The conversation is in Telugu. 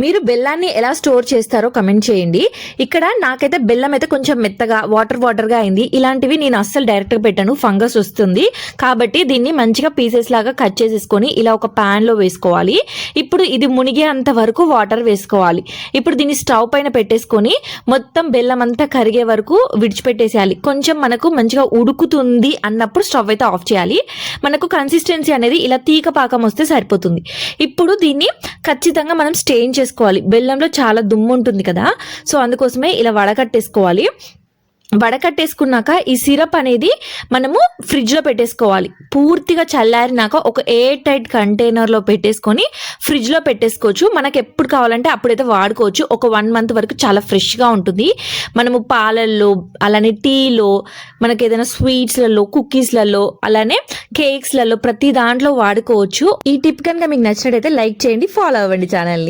మీరు బెల్లాన్ని ఎలా స్టోర్ చేస్తారో కమెంట్ చేయండి. ఇక్కడ నాకైతే బెల్లం అయితే కొంచెం మెత్తగా వాటర్గా అయింది. ఇలాంటివి నేను అస్సలు డైరెక్ట్గా పెట్టాను, ఫంగస్ వస్తుంది. కాబట్టి దీన్ని మంచిగా పీసెస్ లాగా కట్ చేసేసుకొని ఇలా ఒక ప్యాన్లో వేసుకోవాలి. ఇప్పుడు ఇది మునిగేంత వరకు వాటర్ వేసుకోవాలి. ఇప్పుడు దీన్ని స్టవ్ పైన పెట్టేసుకొని మొత్తం బెల్లం అంతా కరిగే వరకు విడిచిపెట్టేసేయాలి. కొంచెం మనకు మంచిగా ఉడుకుతుంది అన్నప్పుడు స్టవ్ అయితే ఆఫ్ చేయాలి. మనకు కన్సిస్టెన్సీ అనేది ఇలా తీగ పాకం వస్తే సరిపోతుంది. ఇప్పుడు దీన్ని ఖచ్చితంగా మనం స్టెయిన్ చేసుకోవాలి. బెల్లంలో చాలా దుమ్ము ఉంటుంది కదా, సో అందుకోసమే ఇలా వడకట్టేసుకోవాలి. వడకట్టేసుకున్నాక ఈ సిరప్ అనేది మనము ఫ్రిడ్జ్లో పెట్టేసుకోవాలి. పూర్తిగా చల్లారినాక ఒక ఎయిర్ టైట్ కంటైనర్లో పెట్టేసుకొని ఫ్రిడ్జ్లో పెట్టేసుకోవచ్చు. మనకు ఎప్పుడు కావాలంటే అప్పుడైతే వాడుకోవచ్చు. ఒక 1 month వరకు చాలా ఫ్రెష్గా ఉంటుంది. మనము పాలల్లో, అలానే టీలో, మనకి ఏదైనా స్వీట్స్లలో, కుకీస్లలో, అలానే కేక్స్లలో ప్రతి దాంట్లో వాడుకోవచ్చు. ఈ టిప్ కనుక మీకు నచ్చినట్టయితే లైక్ చేయండి, ఫాలో అవ్వండి ఛానల్ని.